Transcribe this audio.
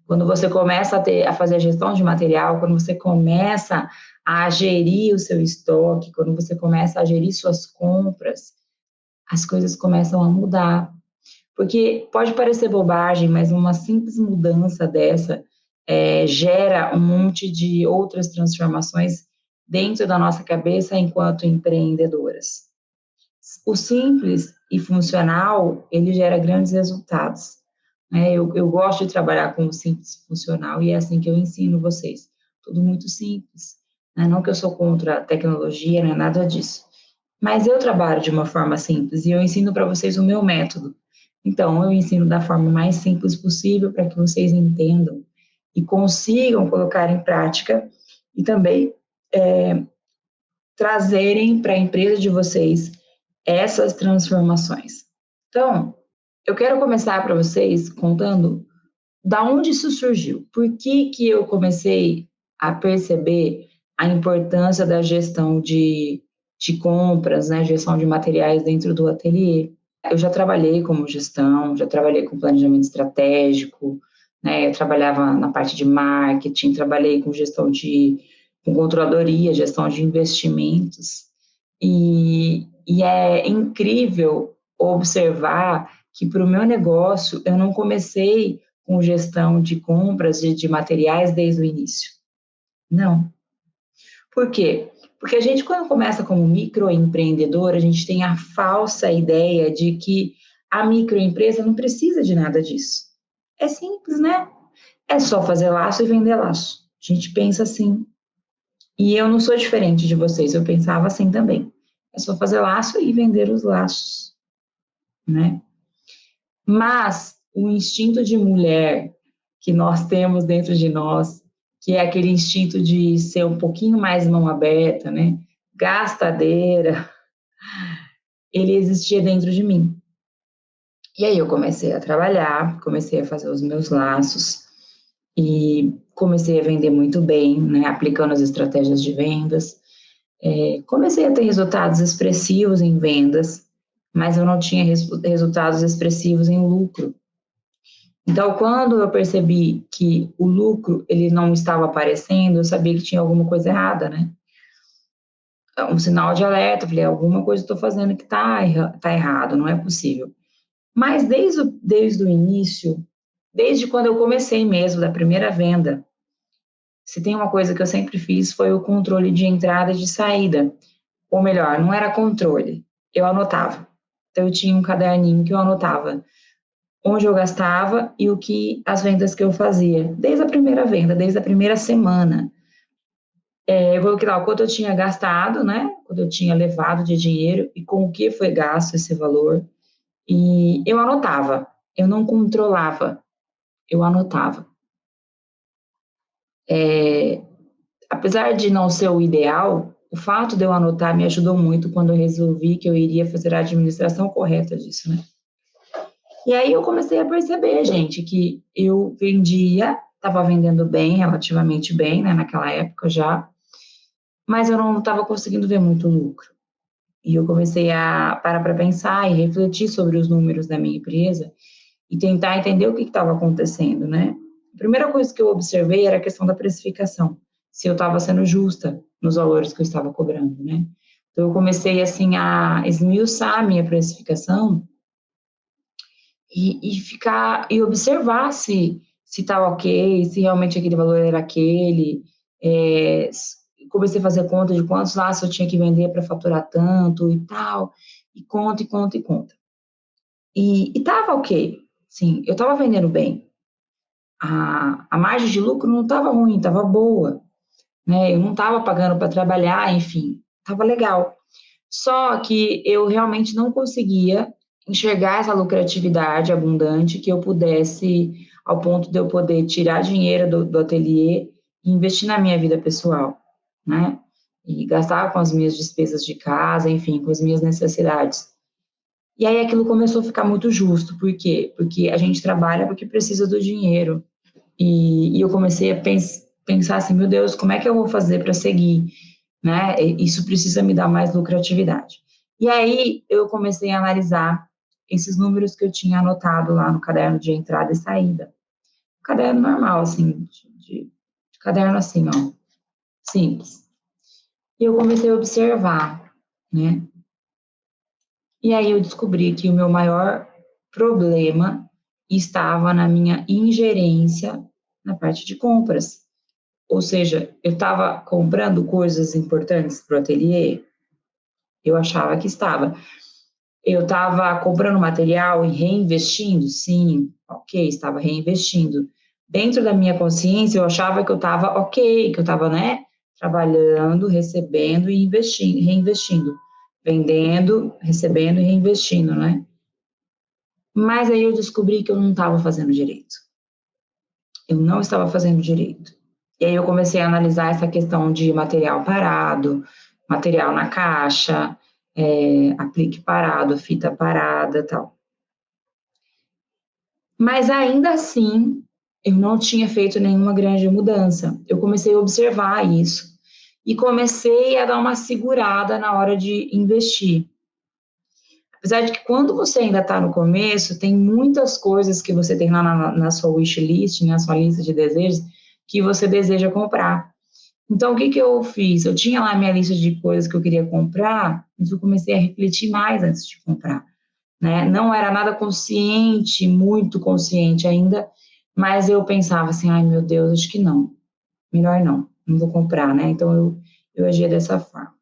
Quando você começa a fazer a gestão de material, quando você começa a gerir o seu estoque, quando você começa a gerir suas compras, as coisas começam a mudar. Porque pode parecer bobagem, mas uma simples mudança dessa gera um monte de outras transformações dentro da nossa cabeça enquanto empreendedoras. O simples e funcional, ele gera grandes resultados. Né? Eu gosto de trabalhar com o simples e funcional e é assim que eu ensino vocês. Tudo muito simples. Né? Não que eu sou contra a tecnologia, não é nada disso. Mas eu trabalho de uma forma simples e eu ensino para vocês o meu método. Então, eu ensino da forma mais simples possível para que vocês entendam e consigam colocar em prática e também trazerem para a empresa de vocês essas transformações. Então, eu quero começar para vocês contando da onde isso surgiu. Por que eu comecei a perceber a importância da gestão de compras, né, gestão de materiais dentro do ateliê. Eu já trabalhei como gestão, já trabalhei com planejamento estratégico, né, eu trabalhava na parte de marketing, trabalhei com com controladoria, gestão de investimentos, e é incrível observar que para o meu negócio eu não comecei com gestão de compras de materiais desde o início. Não. Por quê? Porque a gente, quando começa como microempreendedor, a gente tem a falsa ideia de que a microempresa não precisa de nada disso. É simples, né? É só fazer laço e vender laço. A gente pensa assim. E eu não sou diferente de vocês, eu pensava assim também. É só fazer laço e vender os laços, né? Mas o instinto de mulher que nós temos dentro de nós, que é aquele instinto de ser um pouquinho mais mão aberta, né? Gastadeira, ele existia dentro de mim. E aí eu comecei a trabalhar, comecei a fazer os meus laços e comecei a vender muito bem, né? Aplicando as estratégias de vendas. Comecei a ter resultados expressivos em vendas, mas eu não tinha resultados expressivos em lucro. Então, quando eu percebi que o lucro ele não estava aparecendo, eu sabia que tinha alguma coisa errada, né? Um sinal de alerta, falei, alguma coisa eu estou fazendo que tá errado, não é possível. Mas desde o início, desde quando eu comecei mesmo, da primeira venda, se tem uma coisa que eu sempre fiz foi o controle de entrada e de saída. Ou melhor, não era controle, eu anotava. Então, eu tinha um caderninho que eu anotava onde eu gastava e as vendas que eu fazia, desde a primeira venda, desde a primeira semana. Eu coloquei lá o quanto eu tinha gastado, né? Quanto eu tinha levado de dinheiro e com o que foi gasto esse valor. E eu anotava, eu não controlava, eu anotava. Apesar de não ser o ideal, o fato de eu anotar me ajudou muito quando eu resolvi que eu iria fazer a administração correta disso, né? E aí eu comecei a perceber, gente, que eu vendia, estava vendendo bem, relativamente bem, né, naquela época já, mas eu não estava conseguindo ver muito lucro. E eu comecei a parar para pensar e refletir sobre os números da minha empresa e tentar entender o que estava acontecendo, né? A primeira coisa que eu observei era a questão da precificação, se eu estava sendo justa nos valores que eu estava cobrando, né? Então eu comecei assim a esmiuçar a minha precificação e observar se está ok, se realmente aquele valor era aquele. É, comecei a fazer conta de quantos laços eu tinha que vender para faturar tanto e tal, e conta, e conta, e conta. E estava ok, sim, eu estava vendendo bem. A margem de lucro não estava ruim, estava boa, né? Eu não estava pagando para trabalhar, enfim, estava legal. Só que eu realmente não conseguia enxergar essa lucratividade abundante que eu pudesse, ao ponto de eu poder tirar dinheiro do ateliê e investir na minha vida pessoal, né? E gastar com as minhas despesas de casa, enfim, com as minhas necessidades. E aí aquilo começou a ficar muito justo. Por quê? Porque a gente trabalha porque precisa do dinheiro. E eu comecei a pensar assim, meu Deus, como é que eu vou fazer para seguir? Né? Isso precisa me dar mais lucratividade. E aí eu comecei a analisar esses números que eu tinha anotado lá no caderno de entrada e saída. caderno normal, assim, de caderno assim, ó, simples. E eu comecei a observar, né? E aí eu descobri que o meu maior problema estava na minha ingerência na parte de compras. Ou seja, eu estava comprando coisas importantes para o ateliê, eu achava que estava. Eu estava comprando material e reinvestindo? Sim, ok, estava reinvestindo. Dentro da minha consciência, eu achava que eu estava ok, que eu estava, né, trabalhando, recebendo e investindo, reinvestindo. Vendendo, recebendo e reinvestindo, né? Mas aí eu descobri que eu não estava fazendo direito. Eu não estava fazendo direito. E aí eu comecei a analisar essa questão de material parado, material na caixa, aplique parado, fita parada, tal. Mas ainda assim, eu não tinha feito nenhuma grande mudança. Eu comecei a observar isso e comecei a dar uma segurada na hora de investir. Apesar de que quando você ainda está no começo, tem muitas coisas que você tem lá na sua wish list, na sua lista de desejos, que você deseja comprar. Então, o que eu fiz? Eu tinha lá a minha lista de coisas que eu queria comprar, mas eu comecei a refletir mais antes de comprar, né? Não era nada consciente, muito consciente ainda, mas eu pensava assim, ai meu Deus, acho que não, melhor não vou comprar, né? Então, eu agia dessa forma.